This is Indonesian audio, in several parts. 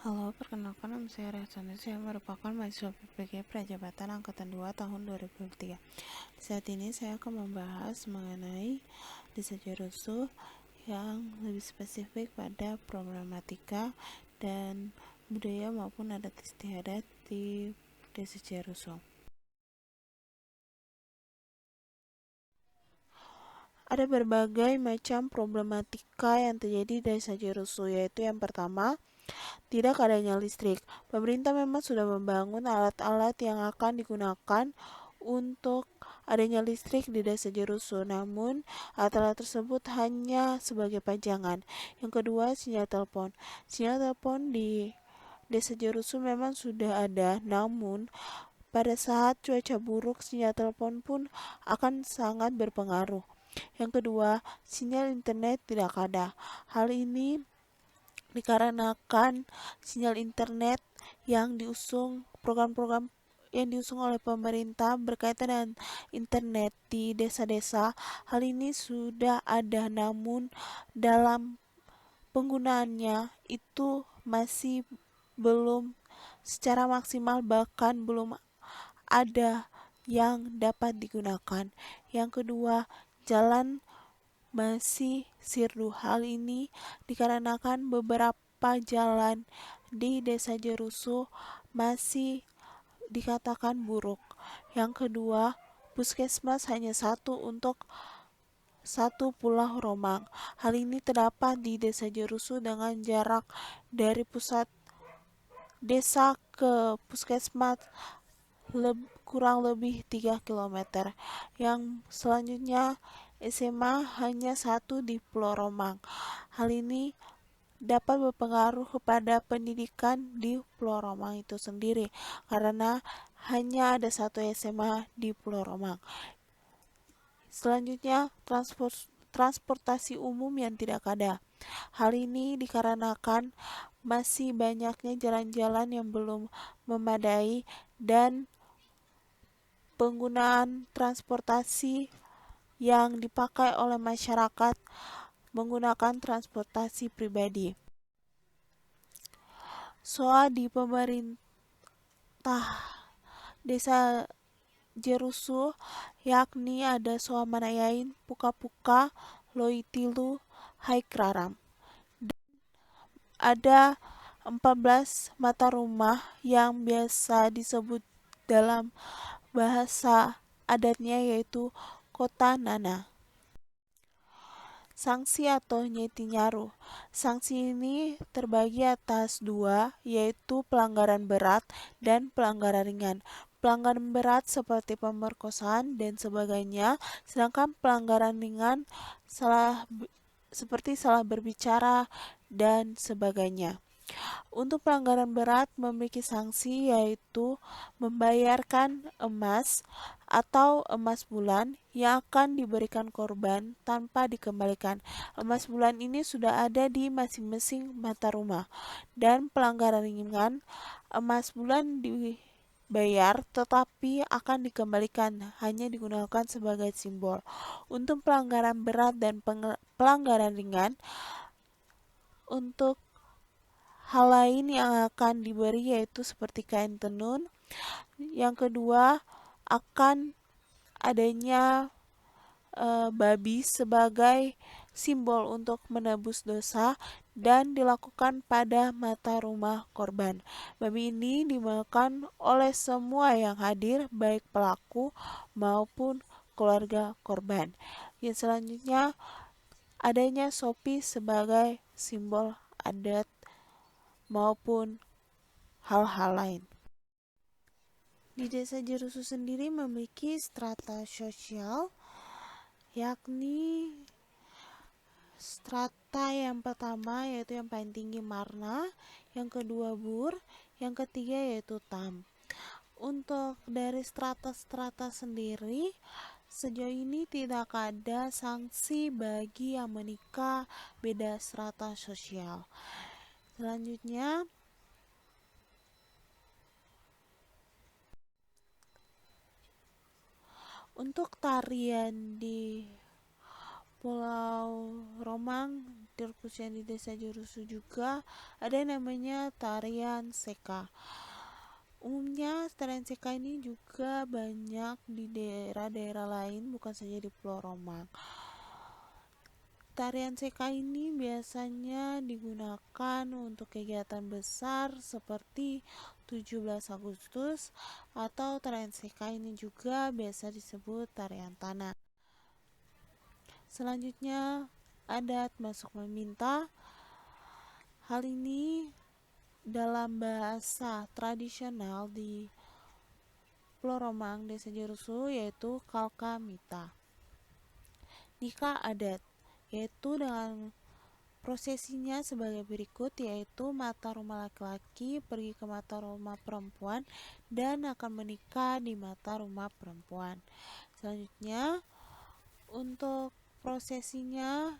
Halo, perkenalkan nama saya Rehsana. Saya merupakan mahasiswa PPG Prajabatan Angkatan 2 tahun 2003. Saat ini saya akan membahas mengenai desa Jerusu yang lebih spesifik pada problematika dan budaya maupun adat istiadat di desa Jerusu. Ada berbagai macam problematika yang terjadi di desa Jerusu, yaitu yang pertama, tidak adanya listrik. Pemerintah memang sudah membangun alat-alat yang akan digunakan untuk adanya listrik di desa Jerusu, namun alat-alat tersebut hanya sebagai pajangan. Yang kedua, sinyal telepon. Sinyal telepon di desa Jerusu memang sudah ada, namun pada saat cuaca buruk, sinyal telepon pun akan sangat berpengaruh. Yang kedua, sinyal internet tidak ada. Hal ini dikarenakan sinyal internet yang diusung program-program yang diusung oleh pemerintah berkaitan dengan internet di desa-desa. Hal ini sudah ada, namun dalam penggunaannya itu masih belum secara maksimal, bahkan belum ada yang dapat digunakan. Yang kedua, jalan masih sirdu. Hal ini dikarenakan beberapa jalan di desa Jerusu masih dikatakan buruk. Yang kedua, puskesmas hanya satu untuk satu pulau Romang. Hal ini terdapat di desa Jerusu dengan jarak dari pusat desa ke puskesmas kurang lebih 3 km. Yang selanjutnya, SMA hanya satu di Pulau Romang. Hal ini dapat berpengaruh kepada pendidikan di Pulau Romang itu sendiri, karena hanya ada satu SMA di Pulau Romang. Selanjutnya, transportasi umum yang tidak ada. Hal ini dikarenakan masih banyaknya jalan-jalan yang belum memadai dan penggunaan transportasi yang dipakai oleh masyarakat menggunakan transportasi pribadi. Soal di pemerintah desa Jerusu, yakni ada Soa Manayain, Puka-Puka, Loitilu, Haikraram. Ada 14 mata rumah yang biasa disebut dalam bahasa adatnya yaitu Kota Nana. Sanksi atau nyeti nyaru. Sanksi ini terbagi atas dua, yaitu pelanggaran berat dan pelanggaran ringan. Pelanggaran berat seperti pemerkosaan dan sebagainya, sedangkan pelanggaran ringan seperti salah berbicara dan sebagainya. Untuk pelanggaran berat memiliki sanksi yaitu membayarkan emas atau emas bulan yang akan diberikan korban tanpa dikembalikan. Emas bulan ini sudah ada di masing-masing mata rumah. Dan pelanggaran ringan, emas bulan dibayar tetapi akan dikembalikan, hanya digunakan sebagai simbol. Untuk pelanggaran berat dan pelanggaran ringan, untuk hal lain yang akan diberi yaitu seperti kain tenun. Yang kedua, akan adanya babi sebagai simbol untuk menebus dosa dan dilakukan pada mata rumah korban. Babi ini dimakan oleh semua yang hadir, baik pelaku maupun keluarga korban. Yang selanjutnya, adanya sopi sebagai simbol adat maupun hal-hal lain. Di desa Jerusu sendiri memiliki strata sosial, yakni strata yang pertama yaitu yang paling tinggi Marna, yang kedua Bur, yang ketiga yaitu Tam. Untuk dari strata-strata sendiri, sejauh ini tidak ada sanksi bagi yang menikah beda strata sosial. Selanjutnya, untuk tarian di Pulau Romang, terkhususnya di Desa Jurusu juga ada yang namanya tarian seka. Umumnya tarian seka ini juga banyak di daerah-daerah lain, bukan saja di Pulau Romang. Tarian seka ini biasanya digunakan untuk kegiatan besar seperti 17 Agustus, atau tarian seka ini juga biasa disebut tarian tanah. Selanjutnya, adat masuk meminta. Hal ini dalam bahasa tradisional di Pulau Romang, Desa Jurusu, yaitu kalkamita. Nikah adat, yaitu dengan prosesinya sebagai berikut, yaitu mata rumah laki-laki pergi ke mata rumah perempuan dan akan menikah di mata rumah perempuan. Selanjutnya, untuk prosesinya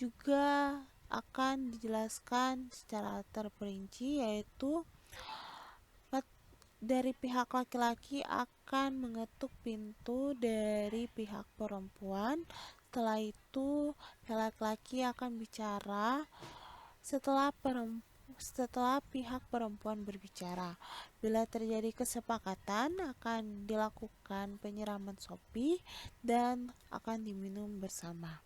juga akan dijelaskan secara terperinci, yaitu dari pihak laki-laki akan mengetuk pintu dari pihak perempuan. Setelah itu pihak laki-laki akan bicara. Setelah pihak perempuan berbicara, bila terjadi kesepakatan, akan dilakukan penyiraman sopi dan akan diminum bersama.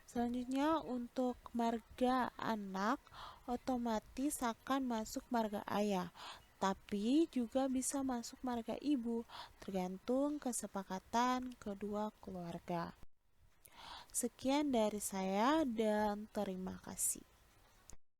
Selanjutnya, untuk marga anak otomatis akan masuk marga ayah, tapi juga bisa masuk marga ibu, tergantung kesepakatan kedua keluarga. Sekian dari saya dan terima kasih.